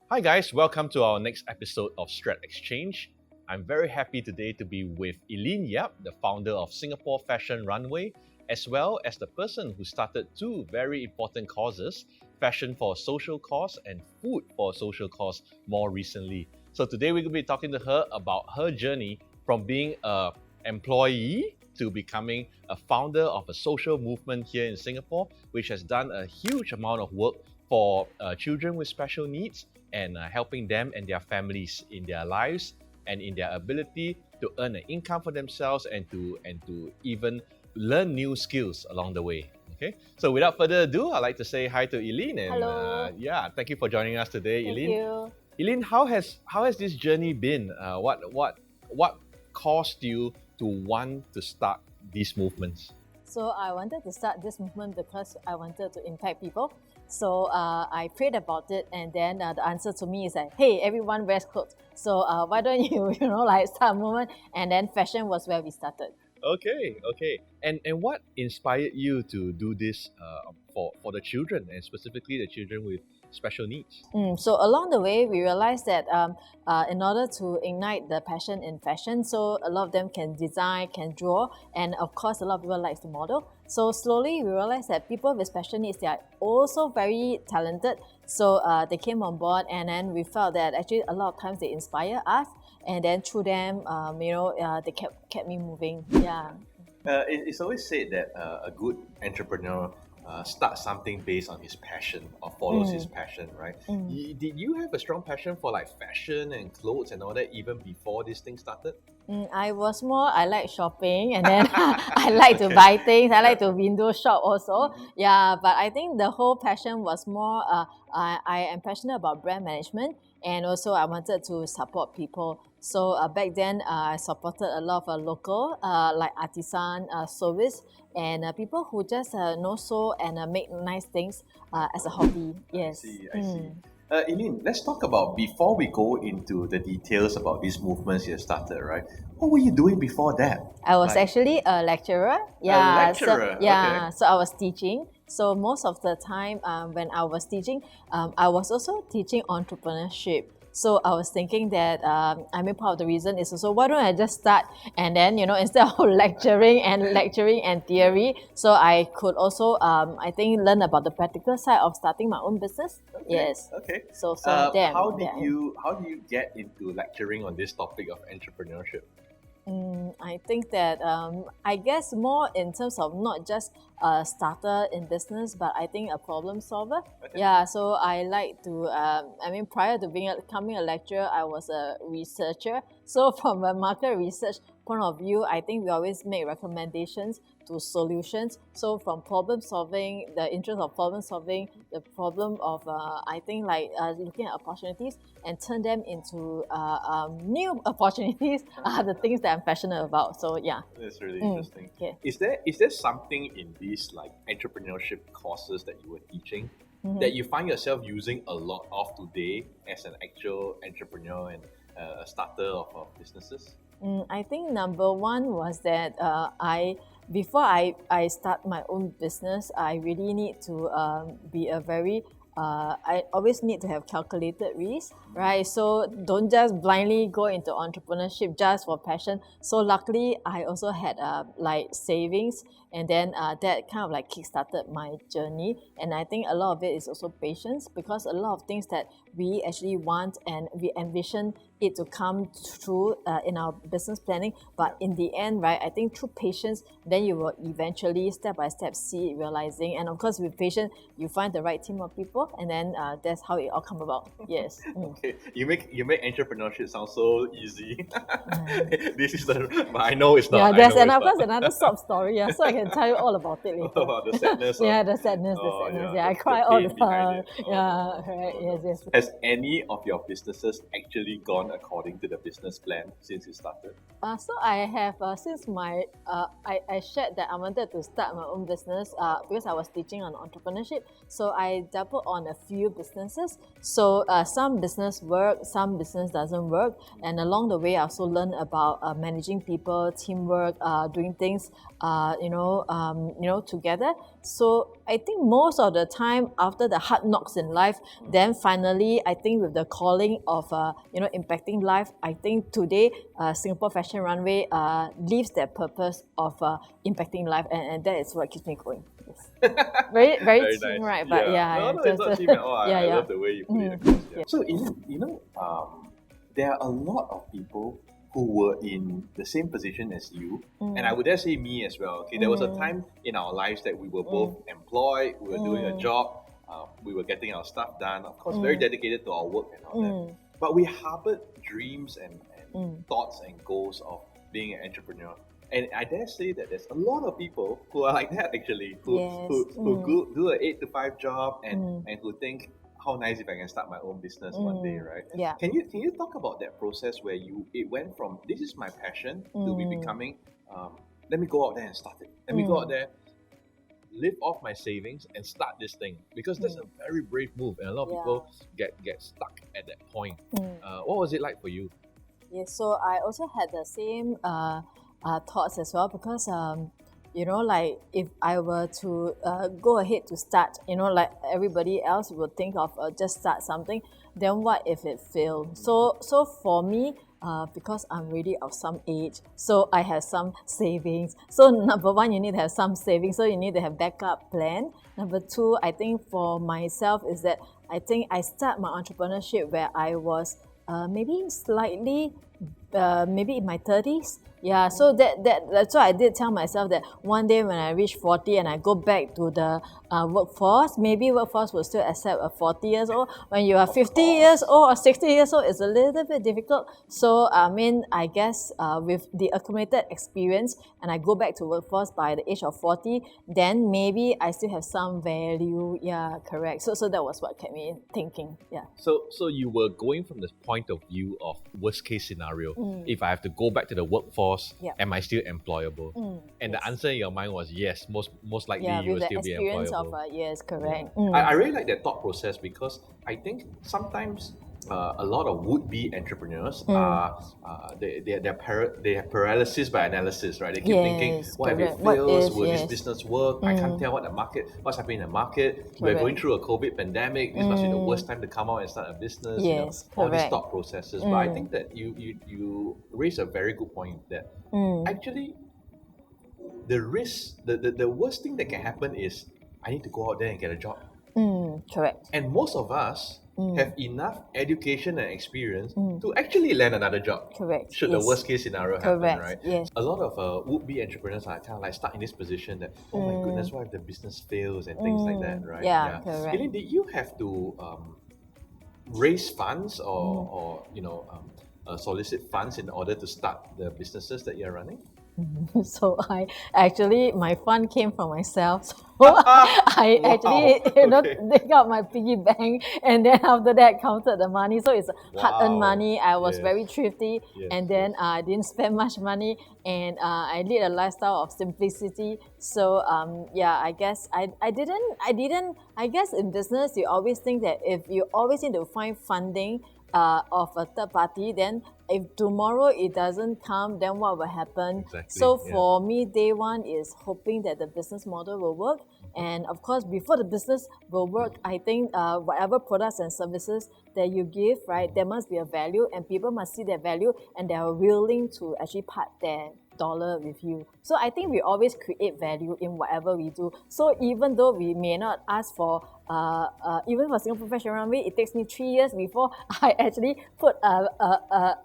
Hi guys, welcome to our next episode of StratXchange. I'm very happy today to be with Eileen Yap, the founder of Singapore Fashion Runway, as well as the person who started two very important causes, fashion for a social cause and food for a social cause more recently. So today we're going to be talking to her about her journey from being an employee to becoming a founder of a social movement here in Singapore, which has done a huge amount of work for children with special needs and helping them and their families in their lives and in their ability to earn an income for themselves and to even learn new skills along the way. Okay, so without further ado, I'd like to say hi to Eileen and Hello. thank you for joining us today, Thank Eileen. you. Eileen, how has this journey been? What caused you to want to start these movements? So I wanted to start this movement because I wanted to impact people. So I prayed about it, and then the answer to me is like, "Hey, everyone wears clothes. So why don't you, like start a movement?" And then fashion was where we started. Okay. And what inspired you to do this for the children and specifically the children with special needs? So along the way, we realized that in order to ignite the passion in fashion, so a lot of them can design, can draw, and of course, a lot of people like to model. So slowly, we realized that people with special needs, they are also very talented. So they came on board, and then we felt that actually a lot of times they inspire us, and then through them, they kept me moving. Yeah. It's always said that a good entrepreneur starts something based on his passion or follows his passion, right? Did you have a strong passion for like fashion and clothes and all that even before this thing started? I like shopping, and then I like to buy things. I like to window shop also. Yeah, but I think the whole passion was more, I am passionate about brand management, and also I wanted to support people. So back then, I supported a lot of local, like artisan service, and people who just know sew and make nice things as a hobby. Yes. I see. Eileen, let's talk about before we go into the details about these movements you started, right? What were you doing before that? I was Like actually a lecturer. lecturer, So I was teaching. So most of the time, when I was teaching, I was also teaching entrepreneurship. So I was thinking that part of the reason is also why don't I just start, and then instead of lecturing and theory, so I could also I think learn about the practical side of starting my own business. Yes. Okay. So How did you get into lecturing on this topic of entrepreneurship? I think that I guess more in terms of not just a starter in business, but I think a problem solver. Okay. Yeah, so I like to. Prior to becoming a lecturer, I was a researcher. So from a market research point of view, I think we always make recommendations to solutions. So from problem solving, the interest of problem solving, the problem of I think like looking at opportunities and turn them into new opportunities are the things that I'm passionate about. So yeah. That's really interesting. Okay. Is there something in these like entrepreneurship courses that you were teaching that you find yourself using a lot of today as an actual entrepreneur and a starter of businesses? I think number one was that before I start my own business, I really need to be a very I always need to have calculated risk, right? So don't just blindly go into entrepreneurship just for passion. So luckily, I also had like savings, and then that kind of like kickstarted my journey. And I think a lot of it is also patience, because a lot of things that we actually want and we envision it to come through in our business planning, but in the end, right, I think through patience, then you will eventually step by step see it realizing. And of course, with patience, you find the right team of people, and then that's how it all come about. Yes. Okay, you make entrepreneurship sound so easy. This is but I know it's not. There's I know of course another sob story. Yeah, so I can tell you all about it later. about the sadness. The sadness. I cry all the pain behind time. it. Yeah, right. Yes. Has any of your businesses actually gone gone according to the business plan since you started? So I have since I shared that I wanted to start my own business because I was teaching on entrepreneurship. So I dabbled on a few businesses. So some business work, some business doesn't work, and along the way I also learned about managing people, teamwork, doing things together. So I think most of the time after the hard knocks in life, then finally I think with the calling of impacting life, I think today Singapore Fashion Runway lives that purpose of impacting life, and that is what keeps me going. Yes. Very Very team, nice. right? But No, it's not cheap at all. I love the way you put it across. Yeah. So, there are a lot of people who were in the same position as you, and I would dare say me as well. Okay, there was a time in our lives that we were both employed, we were doing a job, we were getting our stuff done, of course, very dedicated to our work and all that. But we harbored dreams and thoughts and goals of being an entrepreneur. And I dare say that there's a lot of people who are like that actually, who do an 8 to 5 job and who think, how nice if I can start my own business one day, right? Yeah. Can you talk about that process where it went from this is my passion to be becoming let me go out there and start it. Let me go out there, live off my savings and start this thing, because that's a very brave move, and a lot of people get stuck at that point. What was it like for you? Yeah, so I also had the same thoughts as well, because like if I were to go ahead to start, like everybody else would think of just start something, then what if it failed? So for me, because I'm really of some age, so I have some savings. So number one, you need to have some savings, so you need to have backup plan. Number two, I think for myself is that I think I start my entrepreneurship where I was maybe slightly maybe in my 30s. Yeah, so that's why I did tell myself that one day when I reach 40 and I go back to the workforce, maybe workforce will still accept a 40 years old. When you are 50 years old or 60 years old, it's a little bit difficult. So I guess with the accumulated experience and I go back to workforce by the age of 40, then maybe I still have some value. Yeah, correct. So that was what kept me thinking. Yeah. So you were going from the point of view of worst case scenario. If I have to go back to the workforce, am I still employable? And the answer in your mind was yes, most likely you will still be employable. Yes, correct. I really like that thought process, because I think sometimes a lot of would-be entrepreneurs are they have paralysis by analysis, right? They keep thinking, what if it fails? Will this business work? I can't tell what's happening in the market. We're going through a COVID pandemic. This must be the worst time to come out and start a business. All these thought processes. But I think that you raise a very good point that actually the risk, the worst thing that can happen is I need to go out there and get a job. Correct. And most of us have enough education and experience to actually land another job. Correct. Should the worst case scenario happen, right? Yes. A lot of would-be entrepreneurs are kind of like stuck in this position that, oh my goodness, what if the business fails and things like that, right? Yeah, correct. Eileen, did you have to raise funds or solicit funds in order to start the businesses that you're running? So my fund came from myself. So I dig out my piggy bank, and then after that counted the money. So it's hard-earned money. I was very thrifty, and then I didn't spend much money, and I lead a lifestyle of simplicity. So I guess I didn't. I guess in business you always think that if you always need to find funding of a third party, then if tomorrow it doesn't come, then what will happen? Exactly, so for me, day one is hoping that the business model will work. And of course, before the business will work, I think whatever products and services that you give, right, there must be a value, and people must see their value, and they are willing to actually part their dollar with you. So I think we always create value in whatever we do. So even though we may not ask for, even for Singapore Fashion Runway, it takes me 3 years before I actually put a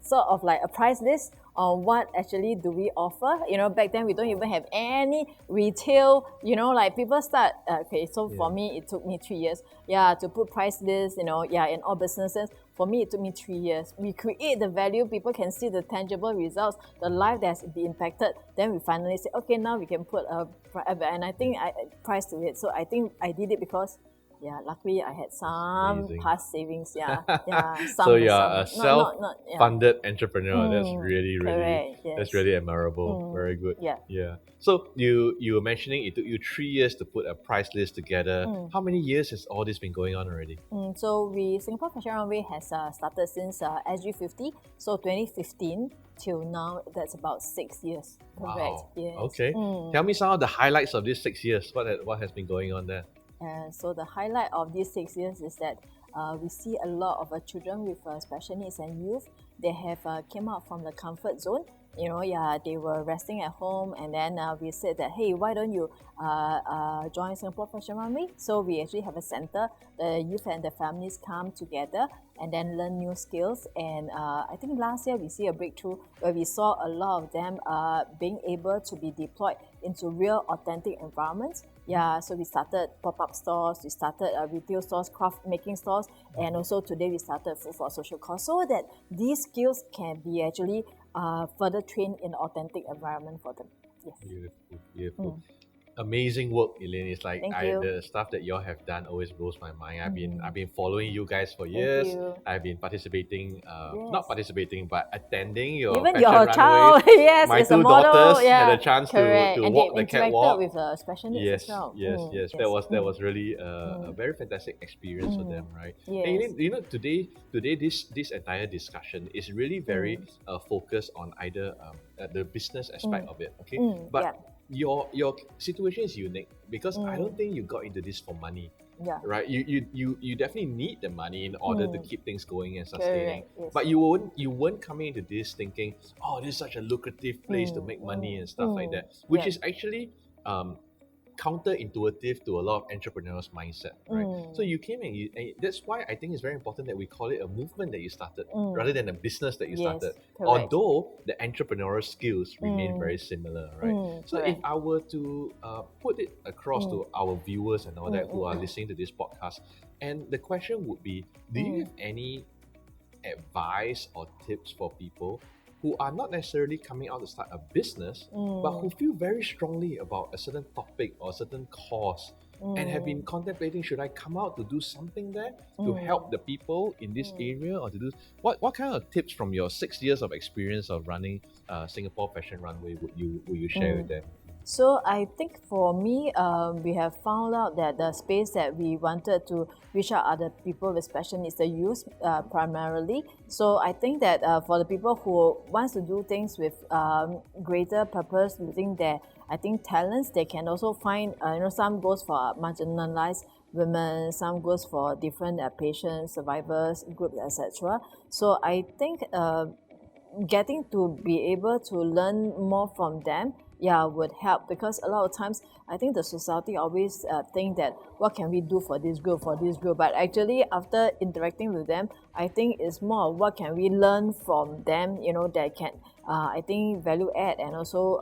sort of like a price list on what actually do we offer. Back then we don't even have any retail, like people start, for me, it took me 3 years, to put price lists, in all businesses. For me, it took me 3 years. We create the value, people can see the tangible results, the life that's been impacted. Then we finally say, okay, now we can put a, and I think I price to it. So I think I did it because Yeah, luckily I had some Amazing. past savings. Yeah, So you're some, a not, yeah. self-funded entrepreneur. That's Mm, really, correct, that's yes. really admirable. Very good. Yeah. Yeah. So you were mentioning it took you 3 years to put a price list together. How many years has all this been going on already? So Singapore Fashion Runway has started since SG50, so 2015 till now. That's about 6 years. Correct. Wow. Yes. Okay. Tell me some of the highlights of these 6 years. What has been going on there? So the highlight of these 6 years is that we see a lot of children with special needs and youth. They have came out from the comfort zone. They were resting at home, and then we said that, hey, why don't you join Singapore Fashion Runway? So we actually have a center. The youth and the families come together and then learn new skills. And I think last year we see a breakthrough where we saw a lot of them being able to be deployed into real authentic environments. Yeah, so we started pop-up stores, we started retail stores, craft making stores, and also today we started food for social cause, so that these skills can be actually further trained in authentic environment for them. Yes. Beautiful, beautiful. Amazing work, Elaine. It's like Thank you. the stuff that y'all have done always blows my mind. I've been following you guys for Thank years. you. I've been participating, Yes. not participating, but attending your Even fashion your runways. child, yes, My is a two model. daughters Yeah, had a chance correct. to And walk they the interacted catwalk. with special needs Yes, as well. yes. That was really a very fantastic experience for them, right? Yes. And today this entire discussion is really very focused on either the business aspect of it, okay? But Yeah. your situation is unique because I don't think you got into this for money. Yeah. Right, you definitely need the money in order to keep things going and sustaining. Correct, yes. But you weren't coming into this thinking, oh, this is such a lucrative place to make money and stuff like that, which Yeah. is actually counterintuitive to a lot of entrepreneurs' mindset, right? So you came in, and that's why I think it's very important that we call it a movement that you started rather than a business that you Yes, started. correct. Although the entrepreneurial skills remain very similar, right? So if correct. I were to put it across to our viewers and all that who are listening to this podcast, and the question would be, do you have any advice or tips for people who are not necessarily coming out to start a business, but who feel very strongly about a certain topic or a certain cause and have been contemplating, should I come out to do something there to help the people in this area, or to do what kind of tips from your 6 years of experience of running Singapore Fashion Runway would you share with them? So I think for me, we have found out that the space that we wanted to reach out other people with special needs, the youth primarily. So I think that for the people who wants to do things with greater purpose, using their, I think, talents, they can also find, some goes for marginalized women, some goes for different patients, survivors, groups, etc. So I think getting to be able to learn more from them, would help, because a lot of times I think the society always think that what can we do for this group, but actually after interacting with them, I think it's more of what can we learn from them, that can I think value add, and also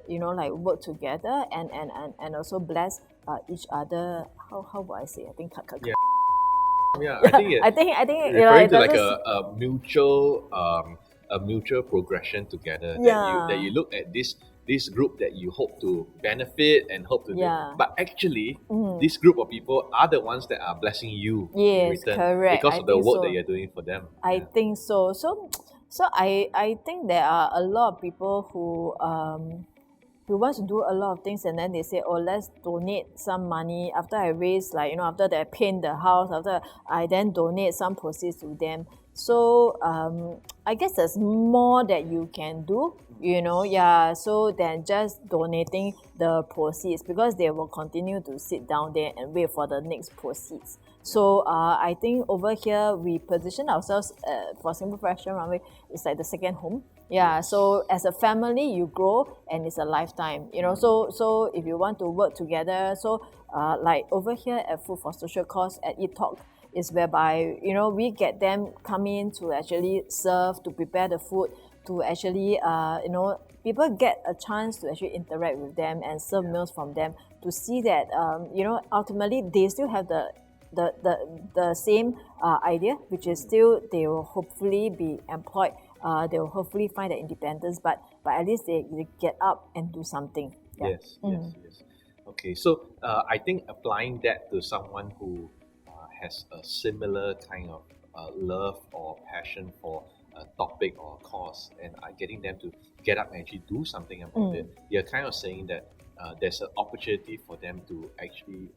like work together and also bless each other. How would I say? I think Yeah, I think I think referring to that like is- a mutual progression together, Yeah. that you look at this group that you hope to benefit and hope to do, but actually this group of people are the ones that are blessing you in Yes, return correct. because I of the think work so. that you're doing for them. I think so. So I think there are a lot of people who wants to do a lot of things, and then they say, oh, let's donate some money after I raise, like, after they paint the house, after I then donate some proceeds to them. So I guess there's more that you can do, so than just donating the proceeds, because they will continue to sit down there and wait for the next proceeds. So I think over here we position ourselves for Singapore Fashion Runway, it's like the second home. Yeah, so as a family you grow, and it's a lifetime, so if you want to work together, so like over here at Food for Social Cause at Eat Talk, is whereby we get them come in to actually serve, to prepare the food, to actually people get a chance to actually interact with them and serve meals from them, to see that ultimately they still have the same idea, which is still they will hopefully be employed, they will hopefully find their independence, but at least they get up and do something. Yes. Okay, so I think applying that to someone who has a similar kind of love or passion for a topic or a cause, and getting them to get up and actually do something about it, you're kind of saying that there's an opportunity for them to actually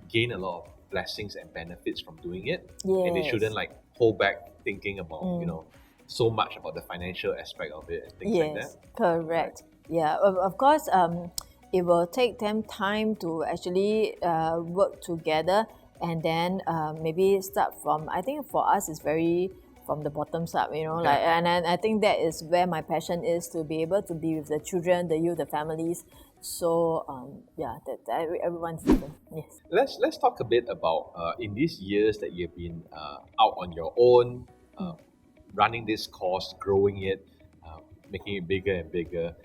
gain a lot of blessings and benefits from doing it, and they shouldn't Yes. like hold back thinking about so much about the financial aspect of it and things like that, Yes, right? correct. Yeah, of course, it will take them time to actually work together and then maybe start from, I think for us, it's very from the bottoms up, like, Yeah. and I think that is where my passion is to be able to be with the children, the youth, the families. So, yeah, that everyone's different. Yes. Let's talk a bit about in these years that you've been out on your own, uh, running this course, growing it, uh, making it bigger and bigger.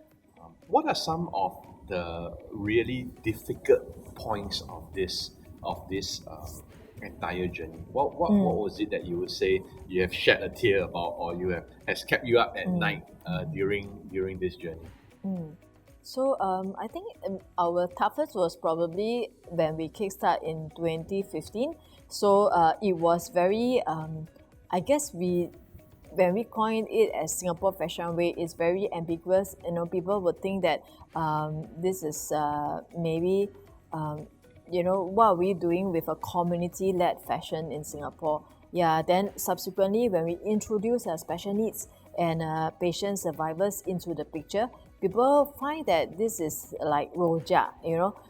What are some of the really difficult points of this entire journey? What was it that you would say you have shed a tear about, or you have has kept you up at night during this journey? So I think our toughest was probably when we kickstart in 2015. So it was very, I guess when we coined it as Singapore Fashion Runway, it's very ambiguous. People would think that this is maybe, what are we doing with a community-led fashion in Singapore? Yeah, then subsequently, when we introduce special needs and patient survivors into the picture, people find that this is like rojak.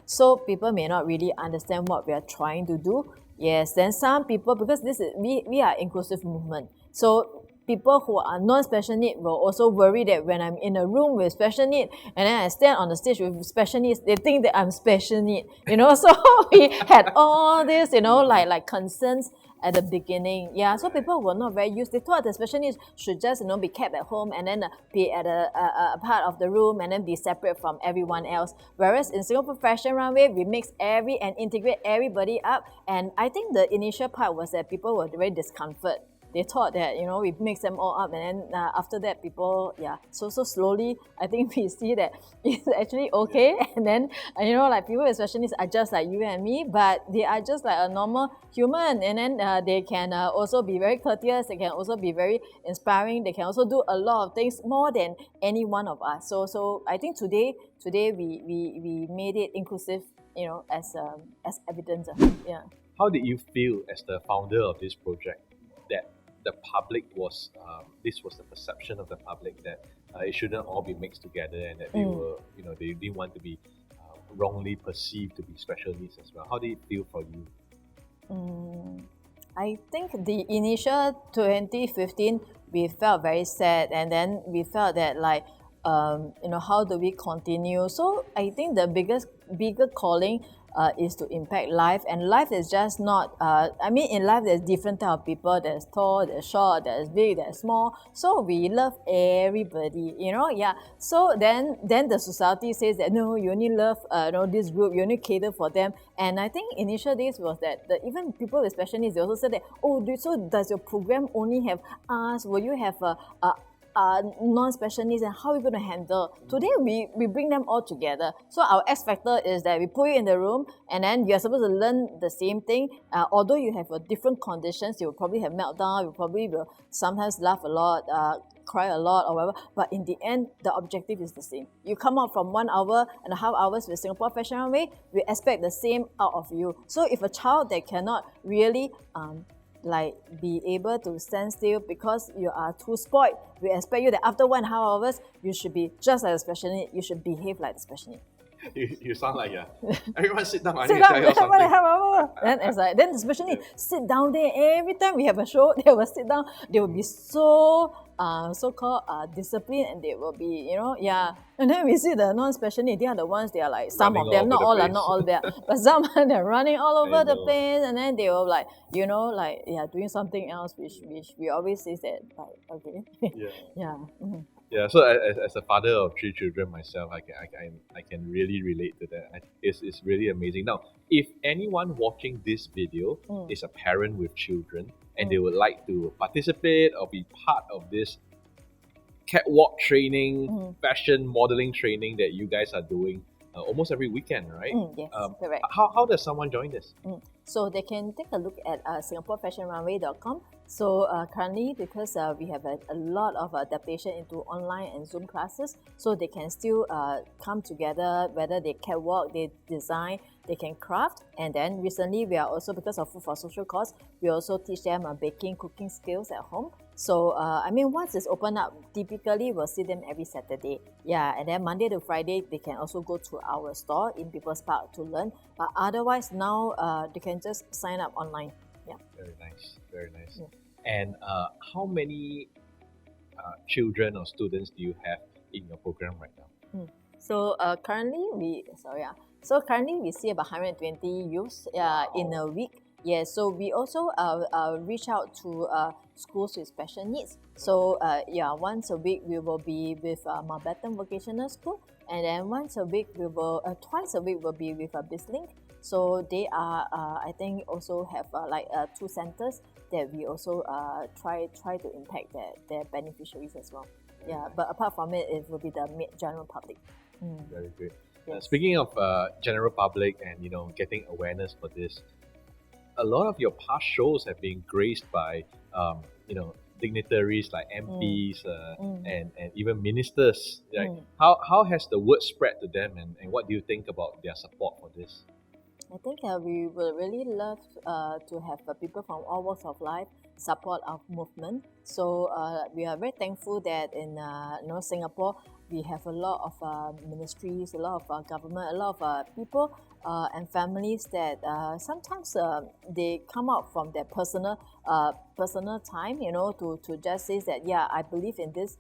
So people may not really understand what we are trying to do. Yes, then some people, because this is we are inclusive movement. So people who are non-special need will also worry that when I'm in a room with special need and then I stand on the stage with special needs, they think that I'm special need. So we had all this, like concerns at the beginning. Yeah, so people were not very used. They thought the special needs should just, be kept at home and then be at a part of the room and then be separate from everyone else. Whereas in Singapore Fashion Runway, we mix and integrate everybody up. And I think the initial part was that people were very discomfort. They thought that we mix them all up, and then after that people, so slowly I think we see that it's actually okay. And then like people with special needs are just like you and me, but they are just like a normal human, and then they can also be very courteous, they can also be very inspiring, they can also do a lot of things more than any one of us. So I think today we made it inclusive, as evidence. Yeah. How did you feel as the founder of this project that the public was this was the perception of the public that it shouldn't all be mixed together, and that they were they didn't want to be wrongly perceived to be special needs as well? How did it feel for you? I think the initial 2015, we felt very sad, and then we felt that like, how do we continue? So I think the bigger calling is to impact life, and life is just not. In life there's different type of people. There's tall, there's short, there's big, there's small. So we love everybody, yeah. So then the society says that no, you only love this group, you only cater for them. And I think initial days was that even people with special needs, they also said that, so does your program only have us? Will you have non-special needs, and how are we going to handle? Today we bring them all together. So our X factor is that we put you in the room and then you're supposed to learn the same thing. Although you have different conditions, you will probably have meltdown, you probably will sometimes laugh a lot, cry a lot or whatever, but in the end the objective is the same. You come out from 1.5 hours with Singapore Fashion Runway, we expect the same out of you. So if a child that cannot really be able to stand still because you are too spoiled, we expect you that after 1.5 hours you should be just like a special need, you should behave like a special need. You sound like everyone sit down. I Sit need to down, tell you something. then it's like, then especially sit down there. Every time we have a show, they will sit down. They will be so so-called disciplined, and they will be, And then we see the non-special need. They are the ones. They are like some Running of them, not all all, over the are not place. all there, but some they're running all over the know. place, and then they will doing something else, which we always say that okay, Yeah. yeah. Yeah, so as a father of 3 children myself, I can really relate to that. It's really amazing. Now, if anyone watching this video is a parent with children and they would like to participate or be part of this catwalk training, fashion modeling training that you guys are doing, almost every weekend, right? Yes, correct. How does someone join this? So they can take a look at SingaporeFashionRunway.com. So currently, because we have a lot of adaptation into online and Zoom classes, so they can still come together, whether they catwalk, they design, they can craft. And then recently, we are also, because of Food for Social Cause, we also teach them baking, cooking skills at home. So, once it's open up, typically we'll see them every Saturday. Yeah, and then Monday to Friday, they can also go to our store in People's Park to learn. But otherwise, now they can just sign up online. Yeah. Very nice, very nice. Yeah. And how many children or students do you have in your program right now? So currently we see about 120 youths in a week. Yeah, so we also reach out to schools with special needs. So once a week we will be with Mountbatten Vocational School, and then twice a week will be with BizLink. So they are I think also have two centers that we also try to impact their beneficiaries as well. Yeah, but apart from it, it will be the general public. Very good. Yes. Speaking of general public and getting awareness for this, a lot of your past shows have been graced by dignitaries like MPs and even ministers. Right? How has the word spread to them, and what do you think about their support for this? I think we would really love to have people from all walks of life support our movement. So we are very thankful that in Singapore we have a lot of ministries, a lot of government, a lot of people and families that sometimes they come out from their personal time, to just say that I believe in this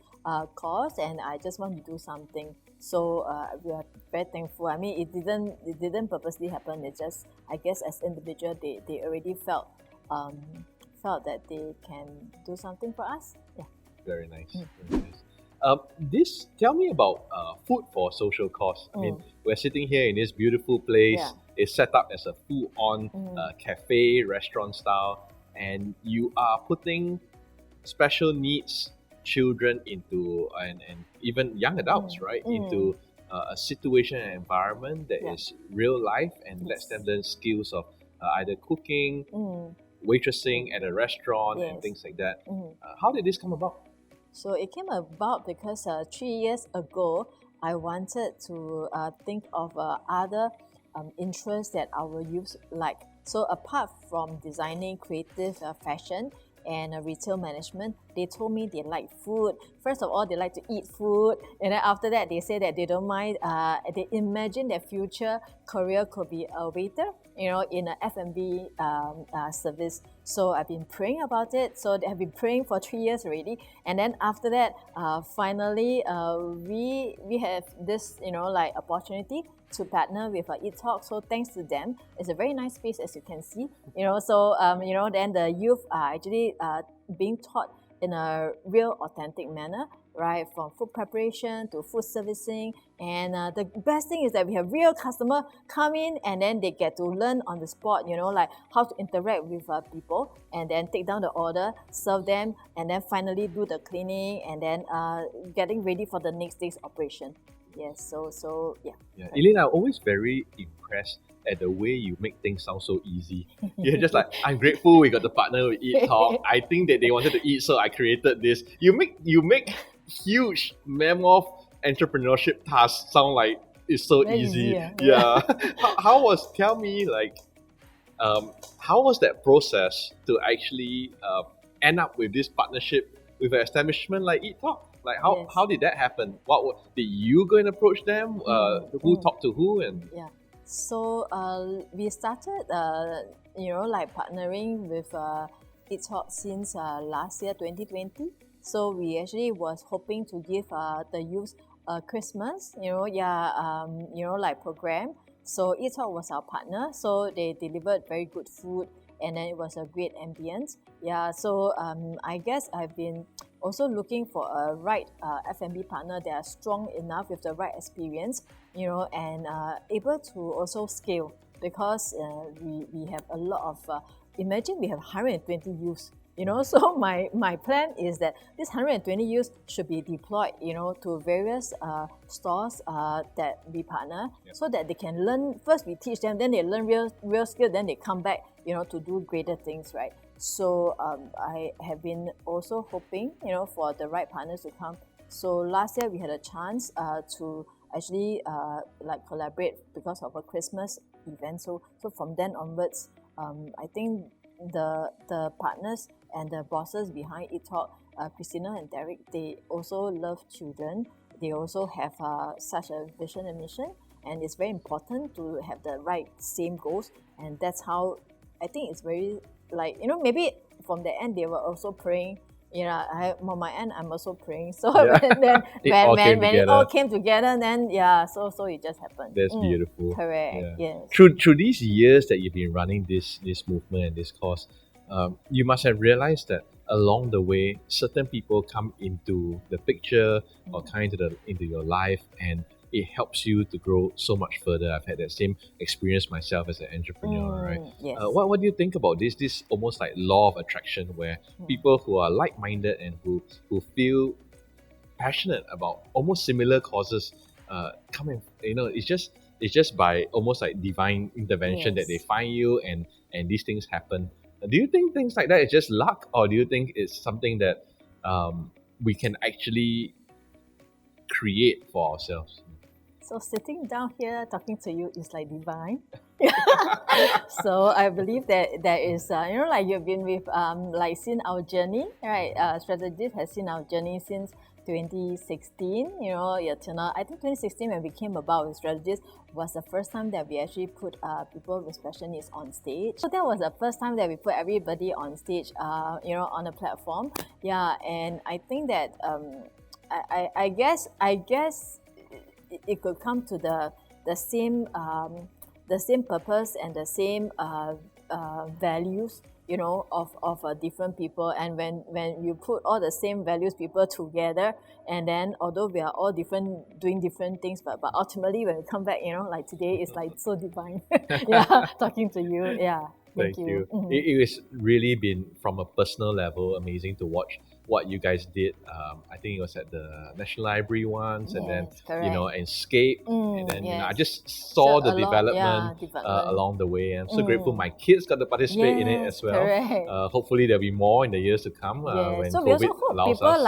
cause and I just want to do something. So we are very thankful. I mean, it didn't purposely happen. It just, I guess, as individual, they already felt that they can do something for us. Yeah. Very nice. Very nice. Tell me about Food for Social Cause. I mean, we're sitting here in this beautiful place. Yeah. It's set up as a full-on cafe, restaurant style, and you are putting special needs children into and even young adults, right, into a situation and environment that is real life and lets them learn skills of either cooking, waitressing at a restaurant, and things like that. How did this come about? So it came about because 3 years ago, I wanted to think of other interests that our youth like. So apart from designing creative fashion and retail management, they told me they like food. First of all, they like to eat food, and then after that, they say that they don't mind. They imagine their future career could be a waiter, in an F&B service. So I've been praying about it. So I've been praying for 3 years already, and then after that, finally, we have this opportunity to partner with Eat Talk. So thanks to them, it's a very nice space, as you can see. So then the youth are actually being taught in a real authentic manner, right? From food preparation to food servicing. And the best thing is that we have real customer come in and then they get to learn on the spot, like how to interact with people and then take down the order, serve them, and then finally do the cleaning and then getting ready for the next day's operation. Yes, so yeah. Yeah, Eileen, I'm always very impressed at the way you make things sound so easy. You're just like, I'm grateful we got the partner with Eat Talk. I think that they wanted to eat, so I created this. You make huge, mammoth entrepreneurship tasks sound like it's so very easy. easy, yeah. Tell me, how was that process to actually end up with this partnership with an establishment like Eat Talk? Like how did that happen? Did you go and approach them? Who talked to who? And so we started partnering with Eat Talk since last year 2020. So we actually was hoping to give the youth a Christmas program. So Eat Talk was our partner. So they delivered very good food, and then it was a great ambience. Yeah, so I guess I've been also looking for a right F&B partner that are strong enough with the right experience, and able to also scale, because we have a lot of, imagine we have 120 youths, So my plan is that this 120 youths should be deployed, to various stores that we partner, so that they can learn. First we teach them, then they learn real skill, then they come back, to do greater things, right? So I have been also hoping, for the right partners to come. So last year we had a chance to actually collaborate because of a Christmas event. So from then onwards, I think the partners and the bosses behind eTalk, Christina and Derek, they also love children. They also have such a vision and mission, and it's very important to have the right same goals. And that's how I think it's very maybe from the end they were also praying. On my end, I'm also praying. So then when it all came together, then so it just happened. That's beautiful. Correct. Yes. Through these years that you've been running this movement and this cause, you must have realized that along the way, certain people come into the picture or come into your life, and it helps you to grow so much further. I've had that same experience myself as an entrepreneur, right? Yes. What do you think about this almost like law of attraction, where people who are like-minded and who feel passionate about almost similar causes come and it's just by almost like divine intervention that they find you, and these things happen. Do you think things like that is just luck, or do you think it's something that we can actually create for ourselves? So sitting down here talking to you is like divine. So I believe that there is, you've been with, seen our journey, right? StratXchange has seen our journey since 2016, till now. I think 2016 when we came about with StratXchange was the first time that we actually put people with special needs on stage. So that was the first time that we put everybody on stage, on a platform. Yeah, and I think that I guess it could come to the same purpose and the same values, of different people. And when you put all the same values people together, and then although we are all different, doing different things, but ultimately when we come back, like today, it's like so divine. Talking to you. Thank you. It has really been, from a personal level, amazing to watch what you guys did. I think it was at the National Library once, and then Escape, and then I just saw the development along the way. I'm so grateful my kids got to participate in it as well. Hopefully there'll be more in the years to come when so COVID we also hope allows people us.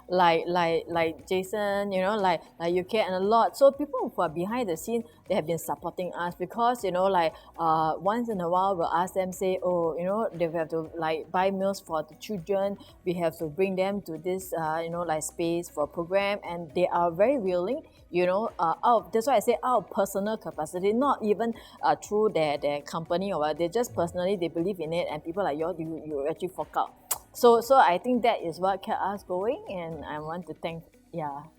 like Jason, like UK and a lot. So people who are behind the scene, they have been supporting us because once in a while we'll ask them, say, they have to buy meals for the children. We have to bring them to this space for program, and they are very willing, that's why I say out of personal capacity, not even through their company or what. They just personally, they believe in it, and people like you actually fork out. So I think that is what kept us going, and I want to thank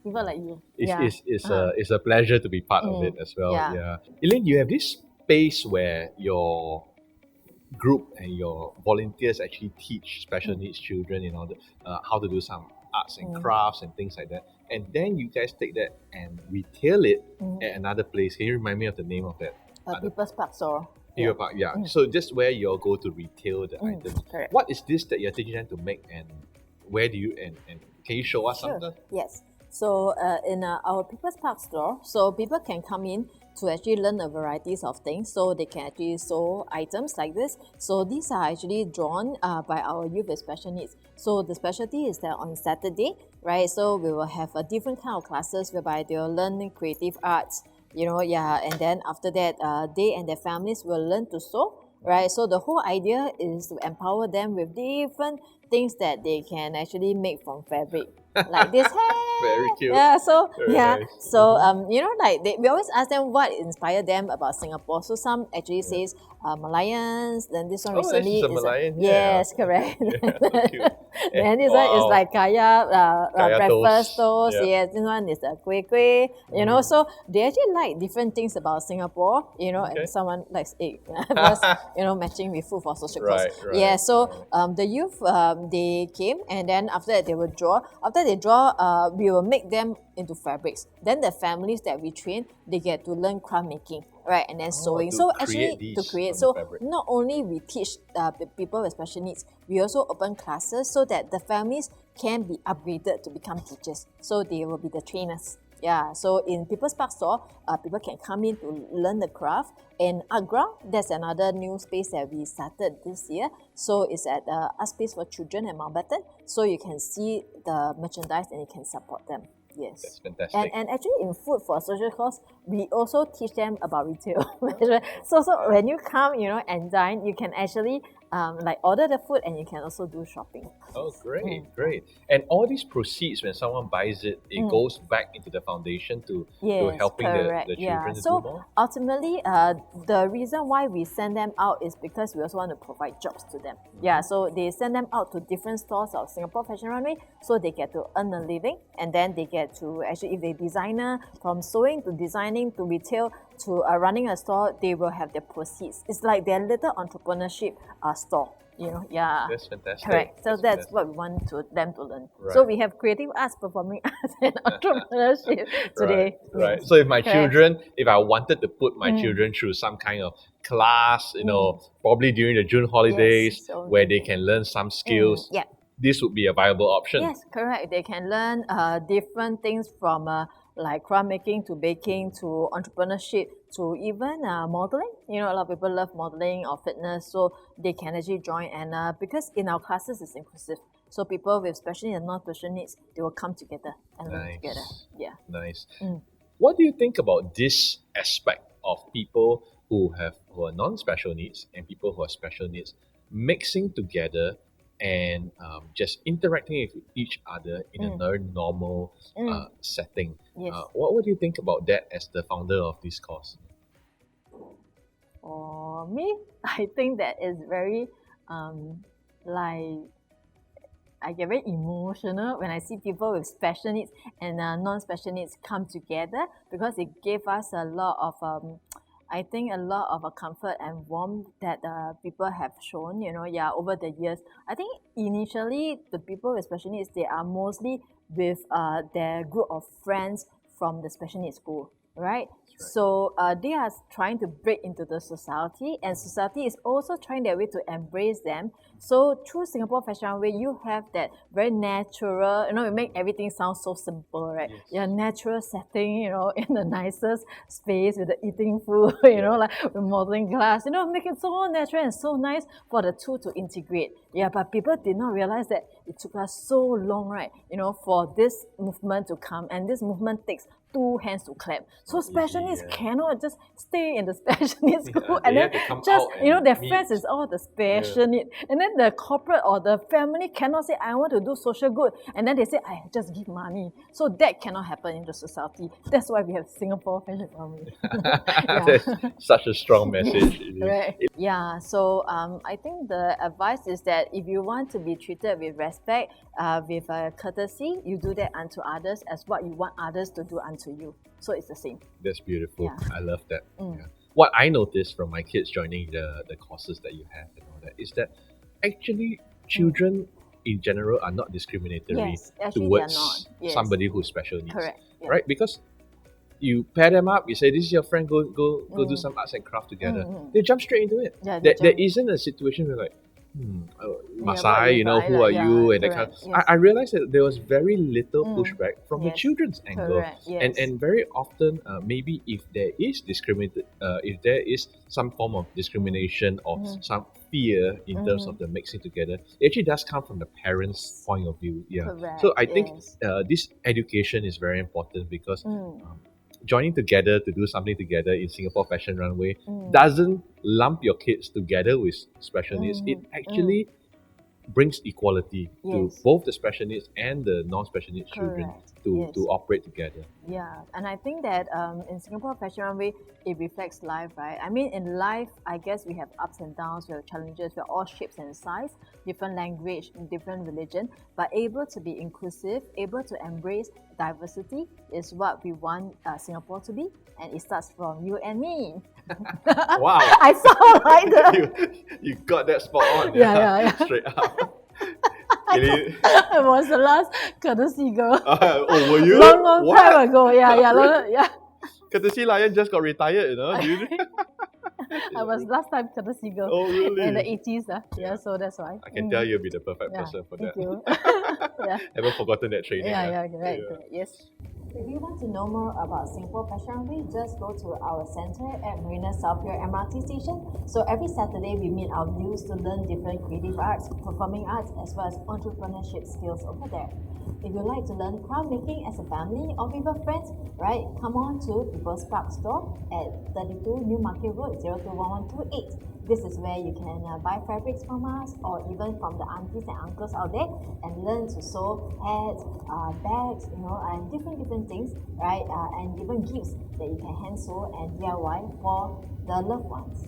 people like you. It's a pleasure to be part of it as well. Eileen, you have this space where your group and your volunteers actually teach special needs children, how to do some arts and crafts and things like that. And then you guys take that and retail it at another place. Can you remind me of the name of that? People's Park store. People's Park, So just where you'll go to retail the items. Correct. What is this that you're teaching them to make, and where do you and can you show us something? Yes. So in our People's Park store, so people can come in to actually learn a varieties of things. So they can actually sew items like this. So these are actually drawn by our youth with special needs. So the specialty is that on Saturday, right? So we will have a different kind of classes whereby they will learn creative arts, and then after that, they and their families will learn to sew, right? So the whole idea is to empower them with different things that they can actually make from fabric. Like this hair. Very cute. So Very nice. So we always ask them what inspired them about Singapore. So some actually says Malayans. Then this one recently is a Malayan. Yes, correct. Cute. Then this one is like kaya breakfast toast. Yeah. Yes, this one is a kueh. So they actually like different things about Singapore. And someone likes egg. Because matching with food for social cause. Right. Yeah. So the youth they came, and then after that they will draw. After they draw, we will make them into fabrics. Then the families that we train, they get to learn craft making, right? And then sewing. to So create actually, these to create. from the So fabric. not only we teach people with special needs, we also open classes so that the families can be upgraded to become teachers. So they will be the trainers. Yeah, so in People's Park store, people can come in to learn the craft. In Art Ground, that's another new space that we started this year. So it's at Art Space for Children at Mountbatten. So you can see the merchandise and you can support them. Yes. That's fantastic. And actually in Food for Social Cause, we also teach them about retail management. So when you come, and dine, you can actually order the food and you can also do shopping. Oh, great. And all these proceeds, when someone buys it, it goes back into the foundation to helping the children to do more? Ultimately, the reason why we send them out is because we also want to provide jobs to them. Yeah, so they send them out to different stores of Singapore Fashion Runway, so they get to earn a living, and then they get to actually, if they're designer, from sewing to designing to retail to running a store, they will have their proceeds. It's like their little entrepreneurship store. Yeah. That's fantastic. Correct. So that's what we want them to learn. Right. So we have creative arts, performing arts, and entrepreneurship today. Right. Yes. So if my children, if I wanted to put my children through some kind of class, probably during the June holidays, so where they can learn some skills, yeah. this would be a viable option. Yes, correct. They can learn different things from like craft making to baking to entrepreneurship to even modeling. A lot of people love modeling or fitness, so they can actually join. And because in our classes it's inclusive, so people with special needs and non-special needs, they will come together and learn together. Yeah. Nice. What do you think about this aspect of people who are non-special needs and people who are special needs mixing together and just interacting with each other in a very normal setting? Yes. What would you think about that as the founder of this cause? For me, I think that is very I get very emotional when I see people with special needs and non-special needs come together, because it gave us a lot of I think a lot of comfort and warmth that people have shown, over the years. I think initially the people with special needs, they are mostly with their group of friends from the special needs school, right? So they are trying to break into the society, and society is also trying their way to embrace them. So through Singapore Fashion Runway, you have that very natural, we make everything sound so simple, right? Yes. Yeah, natural setting, in the nicest space with the eating food, like with modeling glass, make it so natural and so nice for the two to integrate. Yeah, but people did not realize that it took us so long, right? For this movement to come, and this movement takes 2 hands to clap. So special needs cannot just stay in the special needs school and then just, their friends is all the special need. And then the corporate or the family cannot say, I want to do social good. And then they say, I just give money. So that cannot happen in the society. That's why we have Singapore Fashion Runway. That's such a strong message. Right. Yeah, so I think the advice is that if you want to be treated with respect, with courtesy, you do that unto others as what you want others to do unto you. So it's the same. That's beautiful. Yeah. I love that. Yeah. What I noticed from my kids joining the courses that you have and all that is that actually children in general are not discriminatory towards somebody who's special needs. Correct. Yeah. Right? Because you pair them up, you say, this is your friend, go do some arts and craft together. They jump straight into it. Yeah, there isn't a situation where must I, who are you? And that kind of, I realized that there was very little pushback from the children's angle. Correct. Yes. And very often, maybe if there is if there is some form of discrimination or some fear in terms of the mixing together, it actually does come from the parents' point of view. Yeah. Correct. So I think this education is very important because joining together to do something together in Singapore Fashion Runway doesn't lump your kids together with special needs. It actually brings equality to both the special needs and the non-special needs children to operate together. Yeah, and I think that in Singapore Fashion Runway, it reflects life, right? I mean, in life, I guess we have ups and downs, we have challenges, we're all shapes and size, different language, different religion, but able to be inclusive, able to embrace diversity is what we want Singapore to be, and it starts from you and me. Wow. I sound like you got that spot on. Yeah. Straight up. Eileen, I was the last courtesy girl. oh, were you? Long What? time ago. Yeah. Courtesy Lion just got retired, you know. I was last time courtesy girl Oh, really? in the 80s. Yeah, so that's why. I can tell you'll be the perfect Yeah, person for thank that. you. Yeah. Haven't forgotten that training. Yeah, huh? correct, yes. If you want to know more about Singapore Fashion Runway, just go to our center at Marina South Pier MRT station. So every Saturday, we meet our youths to learn different creative arts, performing arts, as well as entrepreneurship skills over there. If you like to learn crown making as a family or with your friends, right, come on to People's Park Store at 32 New Market Road 021128. This is where you can buy fabrics from us or even from the aunties and uncles out there and learn to sew hats, bags, and different things, right? And even gifts that you can hand sew and DIY for the loved ones.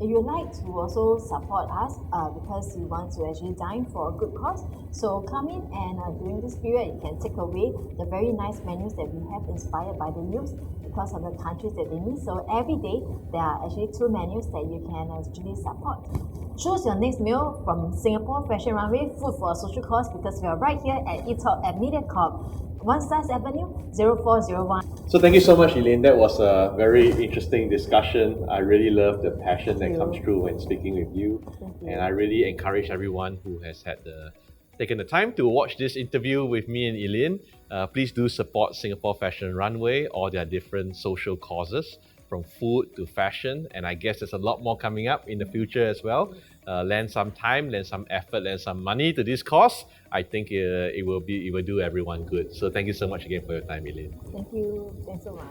If you'd like to also support us because you want to actually dine for a good cause, so come in and during this period you can take away the very nice menus that we have inspired by the youth because of the countries that they need. So every day there are actually 2 menus that you can actually support. Choose your next meal from Singapore Fashion Runway, food for a social cause, because we are right here at eTalk at MediaCorp, 1 Stars Avenue 0401. So thank you so much, Eileen. That was a very interesting discussion. I really love the passion that comes through when speaking with you. And I really encourage everyone who has taken the time to watch this interview with me and Eileen. Please do support Singapore Fashion Runway or their different social causes, from food to fashion. And I guess there's a lot more coming up in the future as well. Lend some time, lend some effort, lend some money to this cause. I think it will do everyone good. So thank you so much again for your time, Eileen. Thank you. Thanks so much.